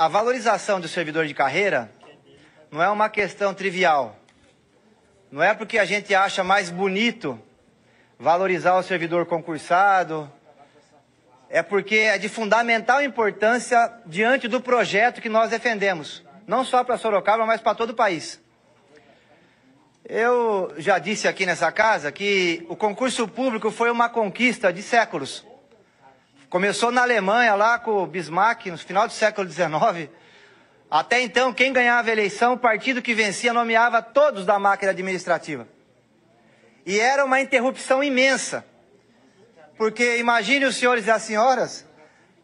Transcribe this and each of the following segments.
a valorização do servidor de carreira não é uma questão trivial. Não é porque a gente acha mais bonito valorizar o servidor concursado, é porque é de fundamental importância diante do projeto que nós defendemos, não só para Sorocaba, mas para todo o país. Eu já disse aqui nessa casa que o concurso público foi uma conquista de séculos. Começou na Alemanha, lá com o Bismarck, no final do século XIX. Até então, quem ganhava a eleição, o partido que vencia nomeava todos da máquina administrativa. E era uma interrupção imensa. Porque imagine os senhores e as senhoras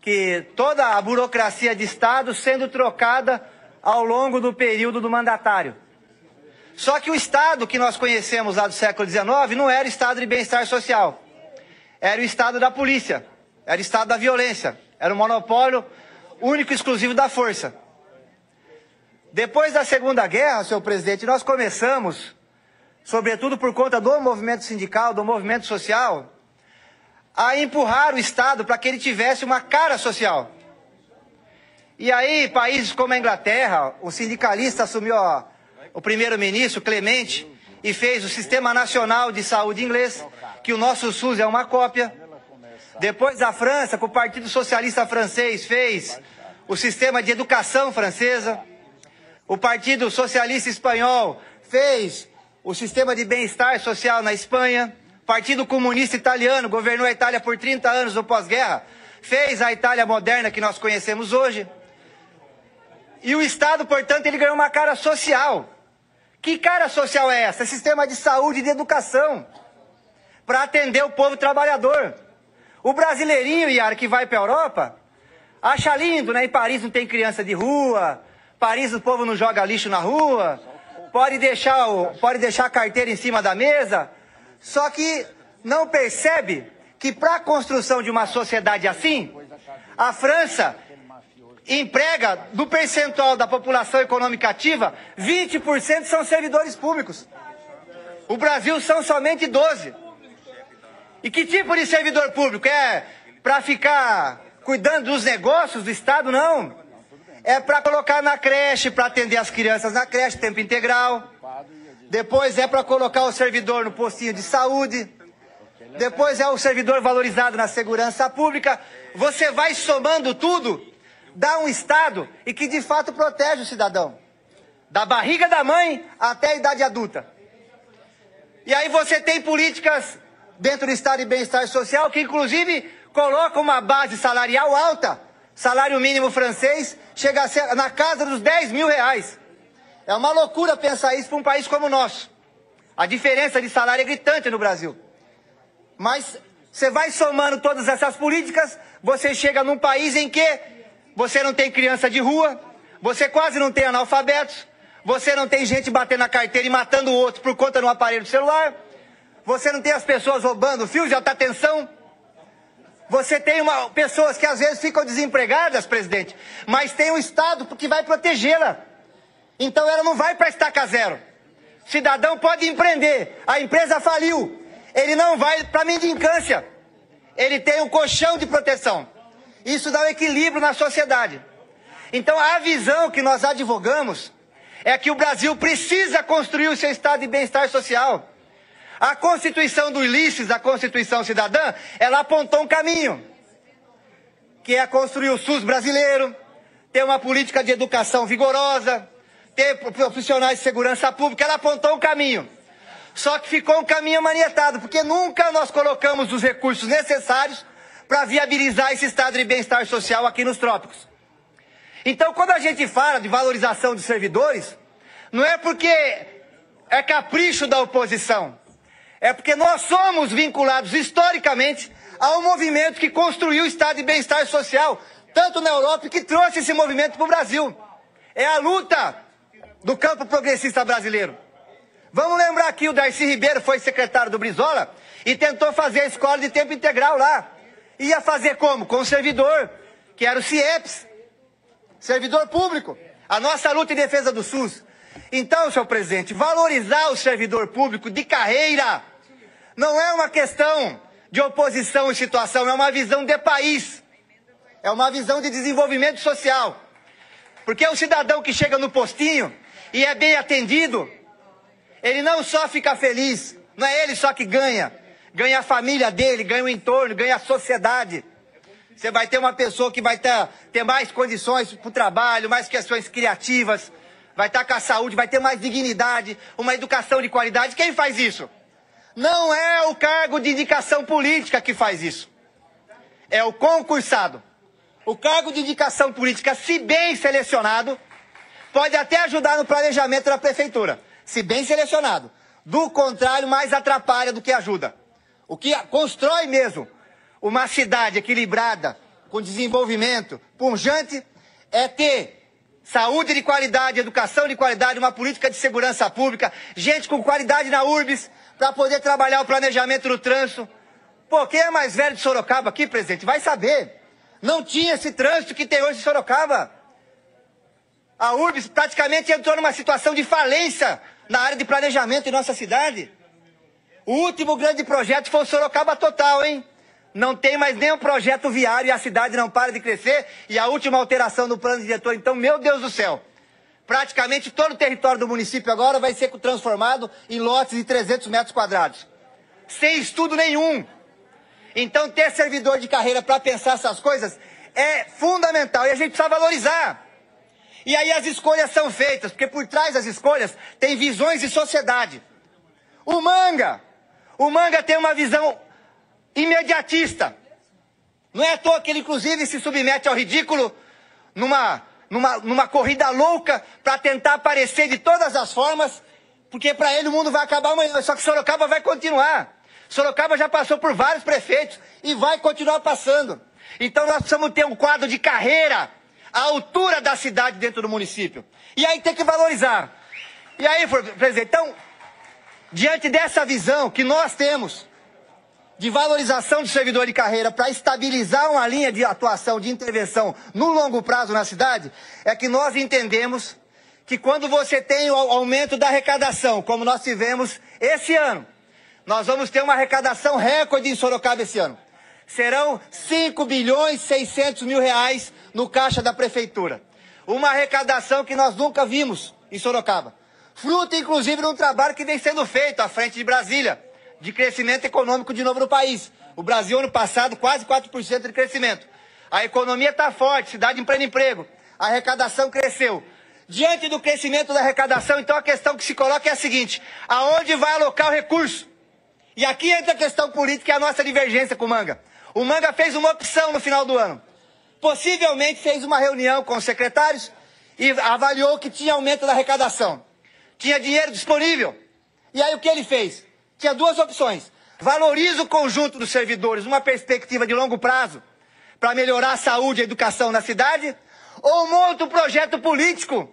que toda a burocracia de Estado sendo trocada ao longo do período do mandatário. Só que o Estado que nós conhecemos lá do século XIX não era o Estado de bem-estar social. Era o Estado da polícia, era o Estado da violência, era o monopólio único e exclusivo da força. Depois da Segunda Guerra, senhor presidente, nós começamos, sobretudo por conta do movimento sindical, do movimento social, a empurrar o Estado para que ele tivesse uma cara social. E aí, países como a Inglaterra, o sindicalista assumiu o primeiro-ministro, Clemente, e fez o Sistema Nacional de Saúde inglês, que o nosso SUS é uma cópia. Depois a França, com o Partido Socialista Francês, fez o Sistema de Educação francesa. O Partido Socialista Espanhol fez o Sistema de Bem-Estar Social na Espanha. O Partido Comunista Italiano governou a Itália por 30 anos no pós-guerra, fez a Itália moderna que nós conhecemos hoje. E o Estado, portanto, ele ganhou uma cara social. Que cara social é essa? É sistema de saúde e de educação para atender o povo trabalhador. O brasileirinho, Iara, que vai para a Europa, acha lindo, né? Em Paris não tem criança de rua, Paris o povo não joga lixo na rua, pode deixar a carteira em cima da mesa, só que não percebe que para a construção de uma sociedade assim, a França emprega, do percentual da população econômica ativa, 20% são servidores públicos. O Brasil são somente 12%. E que tipo de servidor público? É para ficar cuidando dos negócios do Estado? Não. É para colocar na creche, para atender as crianças na creche, tempo integral. Depois é para colocar o servidor no postinho de saúde. Depois é o servidor valorizado na segurança pública. Você vai somando tudo, dá um Estado e que de fato protege o cidadão. Da barriga da mãe até a idade adulta. E aí você tem políticas dentro do Estado de bem-estar social que inclusive colocam uma base salarial alta. Salário mínimo francês chega a ser na casa dos 10 mil reais. É uma loucura pensar isso para um país como o nosso. A diferença de salário é gritante no Brasil. Mas você vai somando todas essas políticas, você chega num país em que você não tem criança de rua, você quase não tem analfabetos, você não tem gente batendo na carteira e matando o outro por conta de um aparelho de celular, você não tem as pessoas roubando fios de alta tensão, você tem pessoas que às vezes ficam desempregadas, presidente, mas tem um Estado que vai protegê-la. Então ela não vai para a estaca zero. O cidadão pode empreender, a empresa faliu, ele não vai para a mendicância, ele tem um colchão de proteção. Isso dá um equilíbrio na sociedade. Então a visão que nós advogamos é que o Brasil precisa construir o seu estado de bem-estar social. A Constituição do Ulisses, a Constituição Cidadã, ela apontou um caminho, que é construir o SUS brasileiro, ter uma política de educação vigorosa, ter profissionais de segurança pública, ela apontou um caminho. Só que ficou um caminho manietado, porque nunca nós colocamos os recursos necessários para viabilizar esse estado de bem-estar social aqui nos trópicos. Então, quando a gente fala de valorização dos servidores, não é porque é capricho da oposição, é porque nós somos vinculados historicamente ao movimento que construiu o estado de bem-estar social, tanto na Europa, que trouxe esse movimento para o Brasil. É a luta do campo progressista brasileiro. Vamos lembrar que o Darcy Ribeiro foi secretário do Brizola e tentou fazer a escola de tempo integral lá. Ia fazer como? Com o servidor, que era o CIEPS, servidor público. A nossa luta em defesa do SUS. Então, senhor presidente, valorizar o servidor público de carreira não é uma questão de oposição e situação, é uma visão de país. É uma visão de desenvolvimento social. Porque o cidadão que chega no postinho e é bem atendido, ele não só fica feliz, não é ele só que ganha. Ganha a família dele, ganha o entorno, ganha a sociedade. Você vai ter uma pessoa que vai ter mais condições para o trabalho, mais questões criativas, vai estar com a saúde, vai ter mais dignidade, uma educação de qualidade. Quem faz isso? Não é o cargo de indicação política que faz isso. É o concursado. O cargo de indicação política, se bem selecionado, pode até ajudar no planejamento da prefeitura. Se bem selecionado. Do contrário, mais atrapalha do que ajuda. O que constrói mesmo uma cidade equilibrada, com desenvolvimento, pujante, é ter saúde de qualidade, educação de qualidade, uma política de segurança pública, gente com qualidade na URBS, para poder trabalhar o planejamento do trânsito. Pô, quem é mais velho de Sorocaba aqui, presidente, vai saber. Não tinha esse trânsito que tem hoje em Sorocaba. A URBS praticamente entrou numa situação de falência na área de planejamento em nossa cidade. O último grande projeto foi o Sorocaba Total, hein? Não tem mais nenhum projeto viário e a cidade não para de crescer. E a última alteração no plano diretor, então, meu Deus do céu. Praticamente todo o território do município agora vai ser transformado em lotes de 300 metros quadrados. Sem estudo nenhum. Então, ter servidor de carreira para pensar essas coisas é fundamental. E a gente precisa valorizar. E aí as escolhas são feitas, porque por trás das escolhas tem visões de sociedade. O Manga tem uma visão imediatista. Não é à toa que ele, inclusive, se submete ao ridículo numa corrida louca para tentar aparecer de todas as formas, porque para ele o mundo vai acabar amanhã, só que Sorocaba vai continuar. Sorocaba já passou por vários prefeitos e vai continuar passando. Então nós precisamos ter um quadro de carreira à altura da cidade dentro do município. E aí tem que valorizar. E aí, presidente, então, diante dessa visão que nós temos de valorização do servidor de carreira para estabilizar uma linha de atuação, de intervenção no longo prazo na cidade, é que nós entendemos que quando você tem o aumento da arrecadação, como nós tivemos esse ano, nós vamos ter uma arrecadação recorde em Sorocaba esse ano. Serão 5.600.000 reais no caixa da prefeitura. Uma arrecadação que nós nunca vimos em Sorocaba. Fruto, inclusive, de um trabalho que vem sendo feito à frente de Brasília, de crescimento econômico de novo no país. O Brasil, ano passado, quase 4% de crescimento. A economia está forte, cidade em pleno emprego. A arrecadação cresceu. Diante do crescimento da arrecadação, então a questão que se coloca é a seguinte: aonde vai alocar o recurso? E aqui entra a questão política e a nossa divergência com o Manga. O Manga fez uma opção no final do ano. Possivelmente fez uma reunião com os secretários e avaliou que tinha aumento da arrecadação. Tinha dinheiro disponível. E aí o que ele fez? Tinha duas opções. Valoriza o conjunto dos servidores numa perspectiva de longo prazo para melhorar a saúde e a educação na cidade, ou monta um projeto político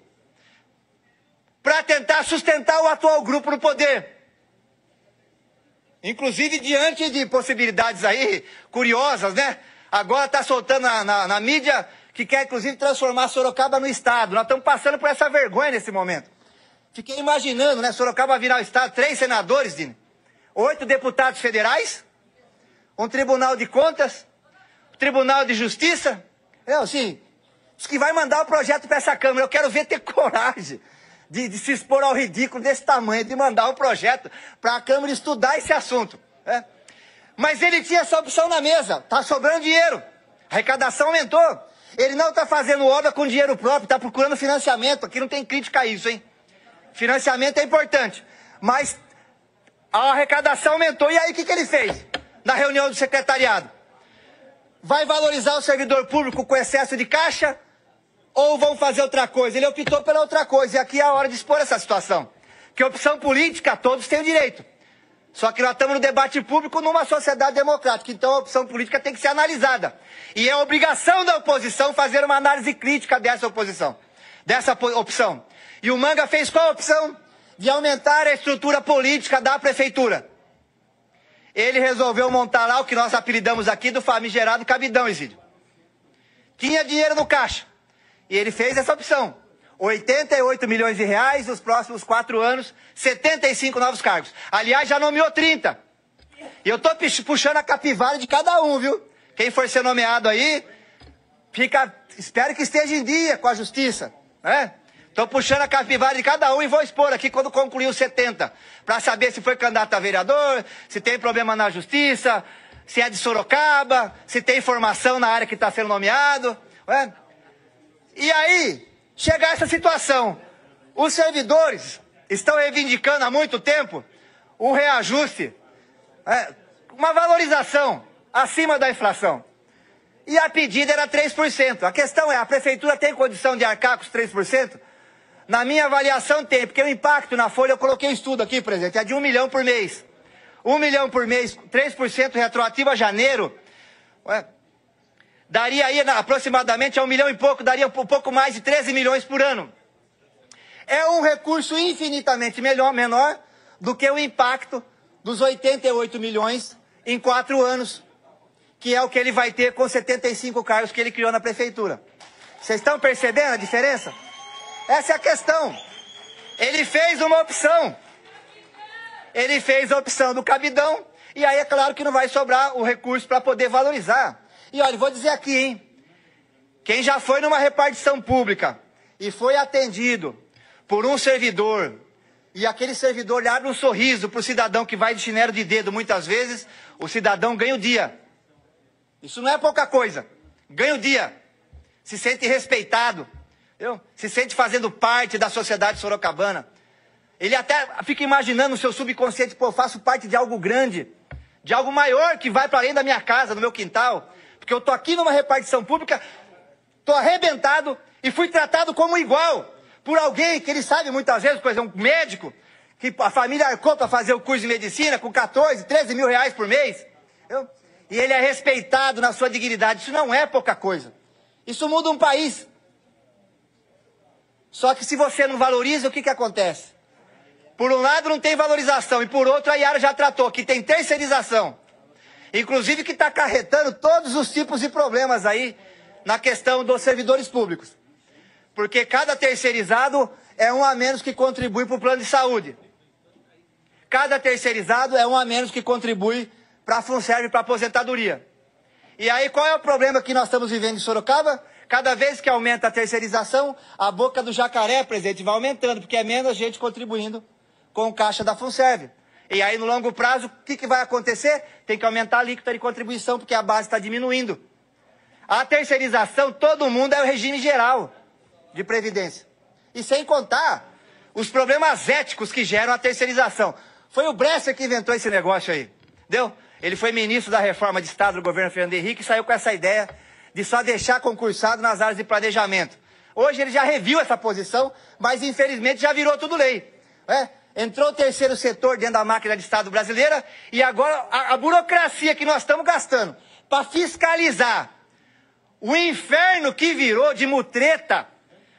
para tentar sustentar o atual grupo no poder. Inclusive, diante de possibilidades aí curiosas, né? Agora está soltando na mídia que quer, inclusive, transformar Sorocaba no Estado. Nós estamos passando por essa vergonha nesse momento. Fiquei imaginando, né? Sorocaba virar o Estado, 3 senadores, Dini, 8 deputados federais, um Tribunal de Contas, um Tribunal de Justiça. Não, assim, diz que vai mandar o projeto para essa Câmara. Eu quero ver ter coragem de se expor ao ridículo desse tamanho, de mandar um projeto para a Câmara estudar esse assunto. Né? Mas ele tinha essa opção na mesa. Está sobrando dinheiro. A arrecadação aumentou. Ele não está fazendo obra com dinheiro próprio, está procurando financiamento. Aqui não tem crítica a isso, hein? Financiamento é importante. Mas a arrecadação aumentou. E aí o que ele fez? Na reunião do secretariado. Vai valorizar o servidor público com excesso de caixa? Ou vão fazer outra coisa? Ele optou pela outra coisa. E aqui é a hora de expor essa situação. Que opção política, todos têm o direito. Só que nós estamos no debate público numa sociedade democrática. Então a opção política tem que ser analisada. E é obrigação da oposição fazer uma análise crítica dessa oposição. Dessa opção. E o Manga fez qual opção? De aumentar a estrutura política da prefeitura. Ele resolveu montar lá o que nós apelidamos aqui do famigerado cabidão, Exílio. Tinha dinheiro no caixa. E ele fez essa opção. 88 milhões de reais nos próximos 4 anos, 75 novos cargos. Aliás, já nomeou 30. E eu estou puxando a capivara de cada um, viu? Quem for ser nomeado aí, espero que esteja em dia com a justiça. Estou puxando a capivara de cada um e vou expor aqui quando concluir os 70. Para saber se foi candidato a vereador, se tem problema na justiça, se é de Sorocaba, se tem formação na área que está sendo nomeado. E aí, chegar a essa situação. Os servidores estão reivindicando há muito tempo um reajuste, uma valorização acima da inflação. E a pedida era 3%. A questão é, a prefeitura tem condição de arcar com os 3%? Na minha avaliação tem, porque o impacto na folha, eu coloquei estudo aqui, presidente, é de 1 milhão por mês. 1 milhão por mês, 3% retroativo a janeiro, daria aí aproximadamente a 1 milhão e pouco, daria um pouco mais de 13 milhões por ano. É um recurso infinitamente menor do que o impacto dos 88 milhões em 4 anos, que é o que ele vai ter com 75 cargos que ele criou na prefeitura. Vocês estão percebendo a diferença? Essa é a questão. Ele fez uma opção. Ele fez a opção do cabidão, e aí é claro que não vai sobrar o recurso para poder valorizar. E olha, vou dizer aqui, hein? Quem já foi numa repartição pública e foi atendido por um servidor, e aquele servidor lhe abre um sorriso para o cidadão que vai de chinelo de dedo muitas vezes, o cidadão ganha o dia. Isso não é pouca coisa. Ganha o dia. Se sente respeitado. Se sente fazendo parte da sociedade sorocabana. Ele até fica imaginando no seu subconsciente, pô, faço parte de algo grande, de algo maior que vai para além da minha casa, do meu quintal, porque eu tô aqui numa repartição pública, tô arrebentado e fui tratado como igual por alguém que ele sabe muitas vezes, por exemplo, um médico, que a família arcou para fazer o curso de medicina com 14, 13 mil reais por mês. E ele é respeitado na sua dignidade. Isso não é pouca coisa. Isso muda um país. Só que se você não valoriza, o que acontece? Por um lado não tem valorização, e por outro a Yara já tratou que tem terceirização. Inclusive que está acarretando todos os tipos de problemas aí na questão dos servidores públicos. Porque cada terceirizado é um a menos que contribui para o plano de saúde. Cada terceirizado é um a menos que contribui para a Funserv e para a aposentadoria. E aí qual é o problema que nós estamos vivendo em Sorocaba? Cada vez que aumenta a terceirização, a boca do jacaré, presidente, vai aumentando, porque é menos gente contribuindo com o caixa da Funserv. E aí, no longo prazo, o que vai acontecer? Tem que aumentar a alíquota de contribuição, porque a base está diminuindo. A terceirização, todo mundo é o regime geral de previdência. E sem contar os problemas éticos que geram a terceirização. Foi o Bresser que inventou esse negócio aí, entendeu? Ele foi ministro da reforma de Estado do governo Fernando Henrique e saiu com essa ideia de só deixar concursado nas áreas de planejamento. Hoje ele já reviu essa posição, mas infelizmente já virou tudo lei. Entrou o terceiro setor dentro da máquina de Estado brasileira e agora a burocracia que nós estamos gastando para fiscalizar o inferno que virou de mutreta,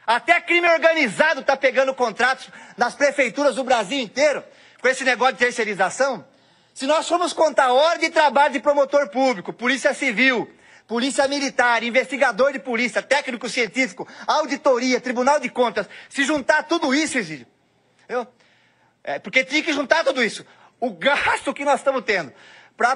até crime organizado está pegando contratos nas prefeituras do Brasil inteiro com esse negócio de terceirização. Se nós formos contar hora de trabalho de promotor público, polícia civil, polícia militar, investigador de polícia, técnico científico, auditoria, tribunal de contas, se juntar tudo isso, Exílio, porque tinha que juntar tudo isso. O gasto que nós estamos tendo para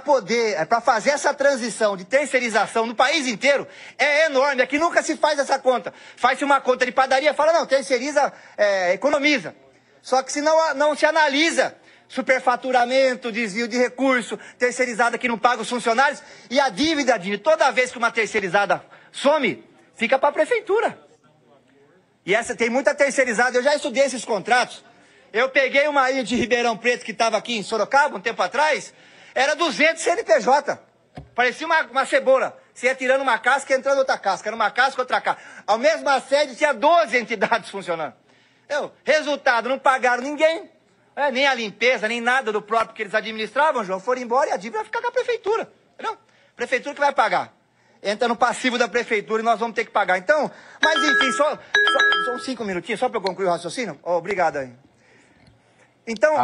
fazer essa transição de terceirização no país inteiro é enorme. Aqui nunca se faz essa conta. Faz-se uma conta de padaria, fala, não, terceiriza, economiza. Só que se não se analisa superfaturamento, desvio de recurso, terceirizada que não paga os funcionários, e a dívida, toda vez que uma terceirizada some, fica para a prefeitura. E essa tem muita terceirizada, eu já estudei esses contratos. Eu peguei uma aí de Ribeirão Preto que estava aqui em Sorocaba um tempo atrás, era 200 CNPJ. Parecia uma cebola. Você ia tirando uma casca e entrando outra casca. Era uma casca, outra casca. Ao mesmo sede tinha 12 entidades funcionando. Resultado, não pagaram ninguém. Nem a limpeza, nem nada do próprio que eles administravam, João, foram embora e a dívida vai ficar com a prefeitura. Entendeu? Prefeitura que vai pagar. Entra no passivo da prefeitura e nós vamos ter que pagar. Então, mas enfim, só 5 minutinhos, só para eu concluir o raciocínio. Obrigado aí. Então,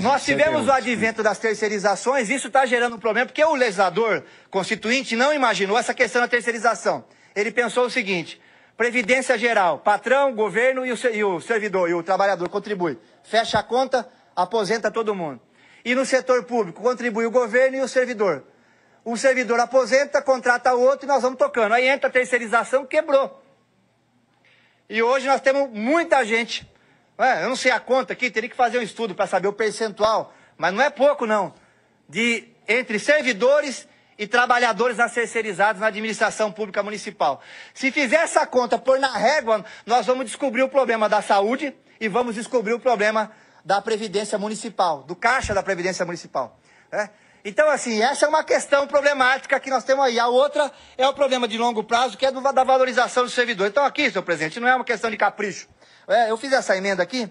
nós tivemos o advento das terceirizações, isso está gerando um problema, porque o legislador constituinte não imaginou essa questão da terceirização. Ele pensou o seguinte, previdência geral, patrão, governo e o servidor, e o trabalhador contribui. Fecha a conta, aposenta todo mundo. E no setor público, contribui o governo e o servidor. Um servidor aposenta, contrata outro e nós vamos tocando. Aí entra a terceirização, quebrou. E hoje nós temos muita gente, eu não sei a conta aqui, teria que fazer um estudo para saber o percentual, mas não é pouco não, entre servidores e trabalhadores terceirizados na administração pública municipal. Se fizer essa conta, pôr na régua, nós vamos descobrir o problema da saúde e vamos descobrir o problema da Previdência Municipal, do caixa da Previdência Municipal. Então, assim, essa é uma questão problemática que nós temos aí. A outra é o problema de longo prazo, que é da valorização do servidor. Então, aqui, senhor presidente, não é uma questão de capricho. Eu fiz essa emenda aqui,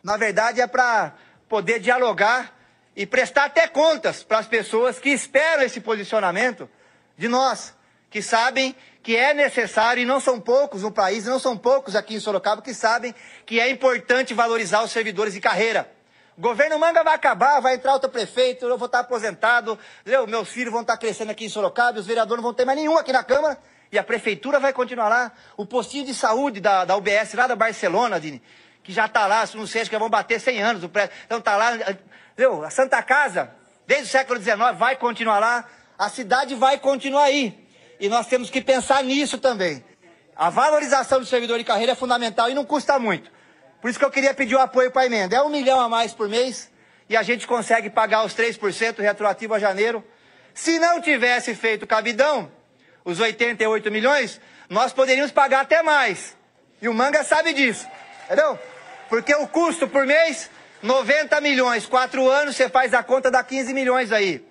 na verdade, é para poder dialogar e prestar até contas para as pessoas que esperam esse posicionamento de nós, que sabem que é necessário, e não são poucos no país, não são poucos aqui em Sorocaba, que sabem que é importante valorizar os servidores de carreira. O governo Manga vai acabar, vai entrar outro prefeito, eu vou estar aposentado, meus filhos vão estar crescendo aqui em Sorocaba, e os vereadores não vão ter mais nenhum aqui na Câmara, e a prefeitura vai continuar lá. O postinho de saúde da UBS lá da Barcelona, Dini, que já está lá, não sei, acho que vão bater 100 anos, o prédio, então está lá, a Santa Casa, desde o século XIX, vai continuar lá, a cidade vai continuar aí. E nós temos que pensar nisso também. A valorização do servidor de carreira é fundamental e não custa muito. Por isso que eu queria pedir o apoio para a emenda. É R$1 milhão a mais por mês e a gente consegue pagar os 3% retroativo a janeiro. Se não tivesse feito cabidão, os 88 milhões, nós poderíamos pagar até mais. E o Manga sabe disso, entendeu? Porque o custo por mês, 90 milhões, 4 anos, você faz a conta, dá 15 milhões aí.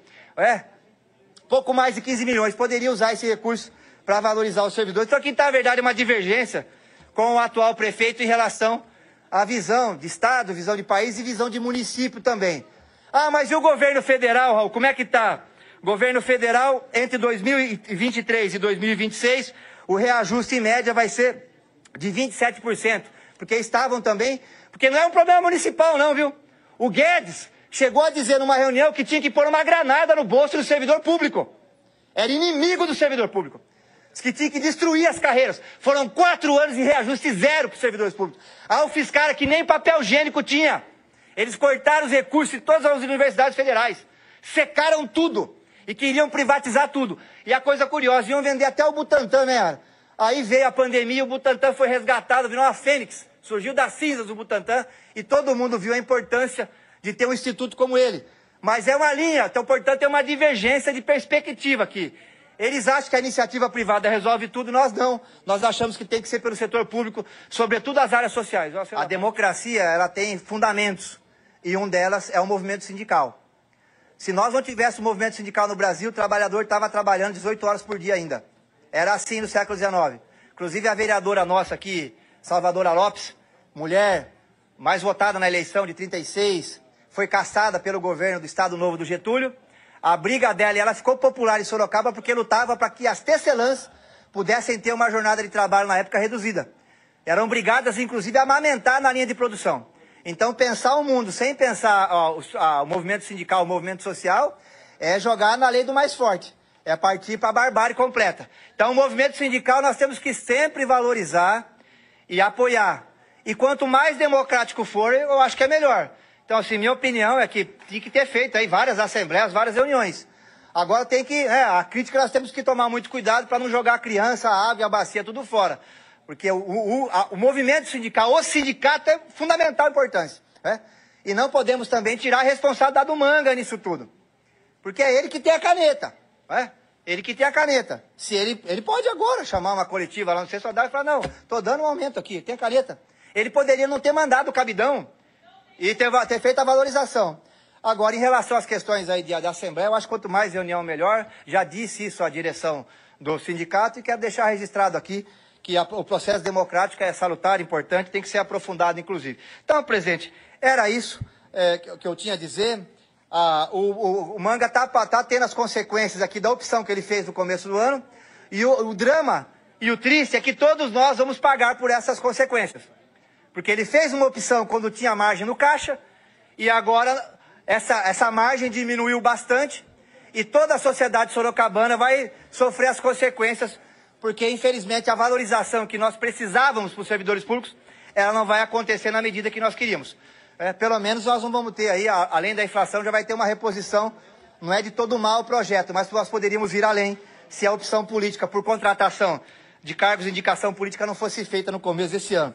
Pouco mais de 15 milhões, poderia usar esse recurso para valorizar os servidores. Então aqui está, na verdade, uma divergência com o atual prefeito em relação à visão de Estado, visão de país e visão de município também. Ah, mas e o governo federal, Raul, como é que está? Governo federal, entre 2023 e 2026, o reajuste em média vai ser de 27%. Porque estavam também, porque não é um problema municipal não, viu? O Guedes chegou a dizer numa reunião que tinha que pôr uma granada no bolso do servidor público. Era inimigo do servidor público. Diz que tinha que destruir as carreiras. Foram 4 anos de reajuste zero para os servidores públicos. A UFSCar que nem papel higiênico tinha. Eles cortaram os recursos de todas as universidades federais. Secaram tudo. E queriam privatizar tudo. E a coisa curiosa, iam vender até o Butantan, né? Aí veio a pandemia, o Butantan foi resgatado, virou uma fênix. Surgiu das cinzas o Butantan e todo mundo viu a importância de ter um instituto como ele. Mas é uma linha, então, portanto, é uma divergência de perspectiva aqui. Eles acham que a iniciativa privada resolve tudo, nós não. Nós achamos que tem que ser pelo setor público, sobretudo as áreas sociais. A democracia, ela tem fundamentos, e um delas é o movimento sindical. Se nós não tivéssemos movimento sindical no Brasil, o trabalhador estava trabalhando 18 horas por dia ainda. Era assim no século XIX. Inclusive a vereadora nossa aqui, Salvadora Lopes, mulher mais votada na eleição de 36, foi caçada pelo governo do Estado Novo do Getúlio. A briga dela, e ela ficou popular em Sorocaba porque lutava para que as tecelãs pudessem ter uma jornada de trabalho na época reduzida. Eram obrigadas, inclusive, a amamentar na linha de produção. Então, pensar o mundo sem pensar o movimento sindical, o movimento social, é jogar na lei do mais forte. É partir para a barbárie completa. Então, o movimento sindical nós temos que sempre valorizar e apoiar. E quanto mais democrático for, eu acho que é melhor. Então, assim, minha opinião é que tem que ter feito aí várias assembleias, várias reuniões. Agora tem que, a crítica nós temos que tomar muito cuidado para não jogar a criança, a ave, a bacia, tudo fora. Porque o movimento sindical, o sindicato é fundamental importância. E não podemos também tirar a responsabilidade do Manga nisso tudo. Porque é ele que tem a caneta. Ele que tem a caneta. Se ele pode agora chamar uma coletiva lá no Censodar e falar, não, estou dando um aumento aqui, tem a caneta. Ele poderia não ter mandado o cabidão e ter feito a valorização. Agora, em relação às questões aí da Assembleia, eu acho que quanto mais reunião, melhor. Já disse isso à direção do sindicato e quero deixar registrado aqui que o processo democrático é salutar, importante, tem que ser aprofundado, inclusive. Então, presidente, era isso que eu tinha a dizer. O Manga está tendo as consequências aqui da opção que ele fez no começo do ano. E o drama e o triste é que todos nós vamos pagar por essas consequências. Porque ele fez uma opção quando tinha margem no caixa, e agora essa margem diminuiu bastante, e toda a sociedade sorocabana vai sofrer as consequências, porque infelizmente a valorização que nós precisávamos para os servidores públicos, ela não vai acontecer na medida que nós queríamos. Pelo menos nós não vamos ter aí, além da inflação, já vai ter uma reposição, não é de todo mal o projeto, mas nós poderíamos ir além, se a opção política por contratação de cargos de indicação política não fosse feita no começo desse ano.